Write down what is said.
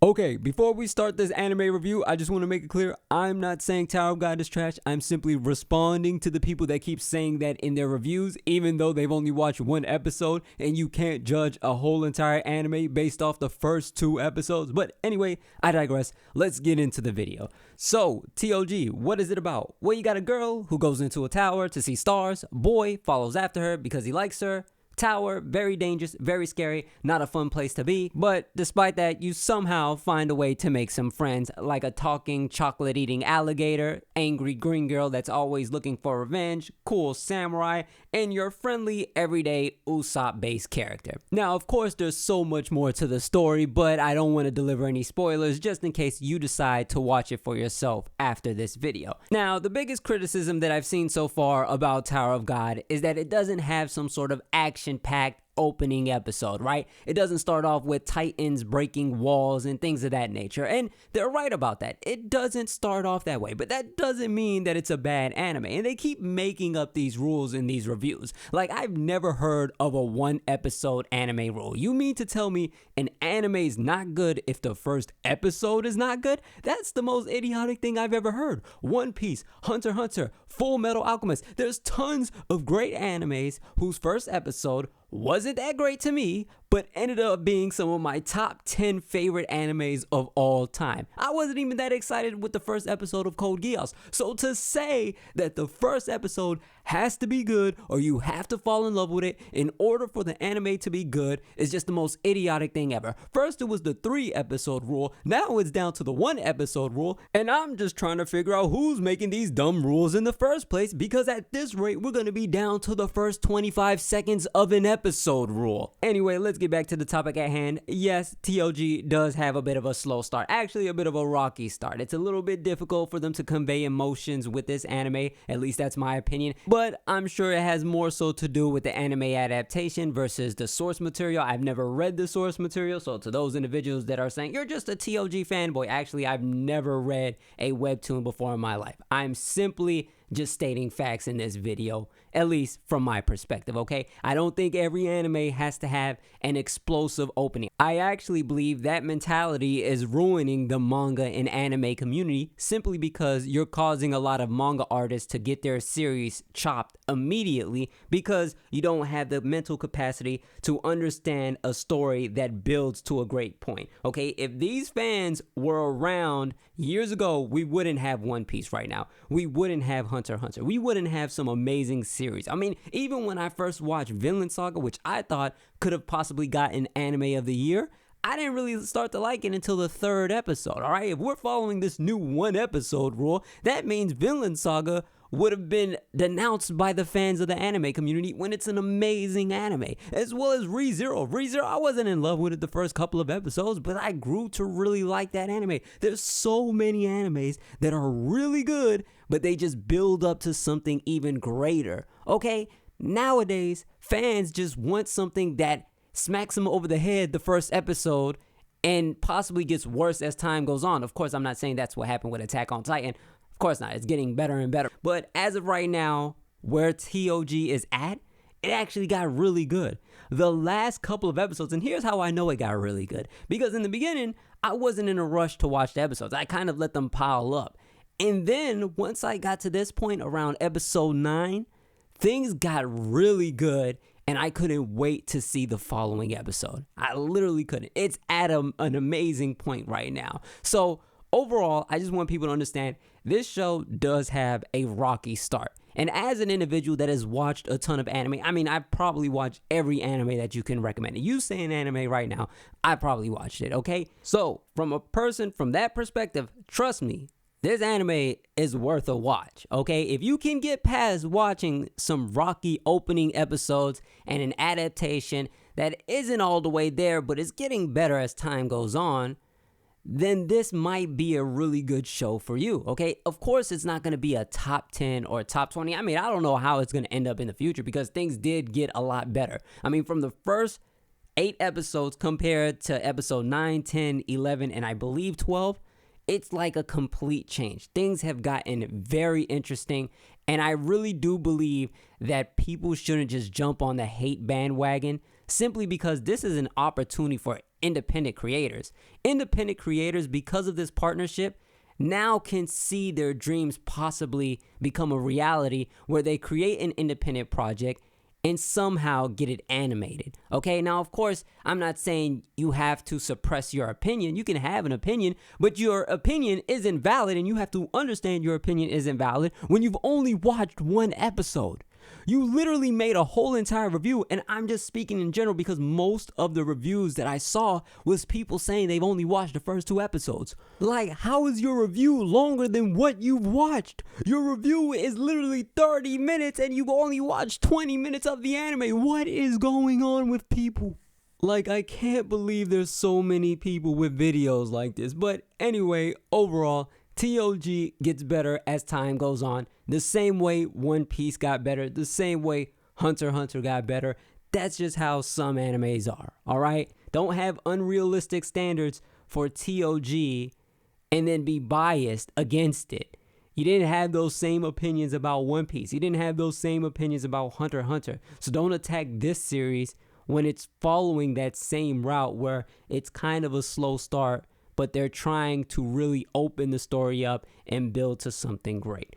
Okay, before we start this anime review, I just want to make it clear, I'm not saying Tower of God is trash. I'm simply responding to the people that keep saying that in their reviews, even though they've only watched one episode, and you can't judge a whole entire anime based off the first 2 episodes. But anyway, I digress. Let's get into the video. So, TOG, what is it about? Well, you got a girl who goes into a tower to see stars. Boy follows after her because he likes her. Tower, very dangerous, very scary, not a fun place to be. But despite that, you somehow find a way to make some friends, like a talking, chocolate-eating alligator, angry green girl that's always looking for revenge, cool samurai, and your friendly, everyday Usopp-based character. Now, of course, there's so much more to the story, but I don't want to deliver any spoilers just in case you decide to watch it for yourself after this video. Now, the biggest criticism that I've seen so far about Tower of God is that it doesn't have some sort of action-packed opening episode, right? It doesn't start off with titans breaking walls and things of that nature, and they're right about that. It doesn't start off that way, but that doesn't mean that it's a bad anime, and they keep making up these rules in these reviews. Like, I've never heard of a 1-episode anime rule. You mean to tell me an anime is not good if the first episode is not good? That's the most idiotic thing I've ever heard. One Piece, Hunter x Hunter, Full Metal Alchemist. There's tons of great animes whose first episode wasn't that great to me, but ended up being some of my top 10 favorite animes of all time. I wasn't even that excited with the first episode of Code Geass. So to say that the first episode has to be good or you have to fall in love with it in order for the anime to be good is just the most idiotic thing ever. First it was the 3-episode rule, now it's down to the 1-episode rule, and I'm just trying to figure out who's making these dumb rules in the first place, because at this rate we're going to be down to the first 25 seconds of an episode rule. Anyway, let's get back to the topic at hand. Yes, TOG does have a bit of a slow start, actually a bit of a rocky start. It's a little bit difficult for them to convey emotions with this anime, at least that's my opinion, but I'm sure it has more so to do with the anime adaptation versus the source material. I've never read the source material, so to those individuals that are saying, you're just a TOG fanboy, actually I've never read a webtoon before in my life. I'm simply just stating facts in this video, at least from my perspective, okay? I don't think every anime has to have an explosive opening. I actually believe that mentality is ruining the manga and anime community simply because you're causing a lot of manga artists to get their series chopped immediately because you don't have the mental capacity to understand a story that builds to a great point, okay? If these fans were around years ago, we wouldn't have One Piece right now. We wouldn't have Hunter x Hunter. We wouldn't have some amazing series. I mean, even when I first watched Vinland Saga, which I thought could have possibly gotten anime of the year, I didn't really start to like it until the 3rd episode, all right? If we're following this new 1-episode rule, that means Vinland Saga would have been denounced by the fans of the anime community when it's an amazing anime, as well as Re:Zero. Re:Zero, I wasn't in love with it the first couple of episodes, but I grew to really like that anime. There's so many animes that are really good, but they just build up to something even greater, okay? Nowadays, fans just want something that smacks them over the head the first episode and possibly gets worse as time goes on. Of course, I'm not saying that's what happened with Attack on Titan. Of course not. It's getting better and better. But as of right now, where TOG is at, it actually got really good. The last couple of episodes, and here's how I know it got really good. Because in the beginning, I wasn't in a rush to watch the episodes. I kind of let them pile up. And then once I got to this point around episode 9, things got really good. And I couldn't wait to see the following episode. I literally couldn't. It's at an amazing point right now. So overall, I just want people to understand this show does have a rocky start. And as an individual that has watched a ton of anime, I mean, I've probably watched every anime that you can recommend. You say an anime right now, I probably watched it, okay? So from a person from that perspective, trust me, this anime is worth a watch, okay? If you can get past watching some rocky opening episodes and an adaptation that isn't all the way there, but is getting better as time goes on, then this might be a really good show for you, okay? Of course, it's not going to be a top 10 or top 20. I mean, I don't know how it's going to end up in the future because things did get a lot better. I mean, from the first 8 episodes compared to episode 9, 10, 11, and I believe 12, it's like a complete change. Things have gotten very interesting, and I really do believe that people shouldn't just jump on the hate bandwagon simply because this is an opportunity for independent creators. Independent creators, because of this partnership, now can see their dreams possibly become a reality where they create an independent project and somehow get it animated. Okay, now of course, I'm not saying you have to suppress your opinion. You can have an opinion, but your opinion isn't valid, and you have to understand your opinion isn't valid when you've only watched one episode. You literally made a whole entire review, and I'm just speaking in general because most of the reviews that I saw was people saying they've only watched the first 2 episodes. Like, how is your review longer than what you've watched? Your review is literally 30 minutes and you've only watched 20 minutes of the anime. What is going on with people? Like, I can't believe there's so many people with videos like this. But anyway, overall, TOG gets better as time goes on. The same way One Piece got better, the same way Hunter x Hunter got better. That's just how some animes are, all right? Don't have unrealistic standards for TOG and then be biased against it. You didn't have those same opinions about One Piece. You didn't have those same opinions about Hunter x Hunter. So don't attack this series when it's following that same route where it's kind of a slow start, but they're trying to really open the story up and build to something great.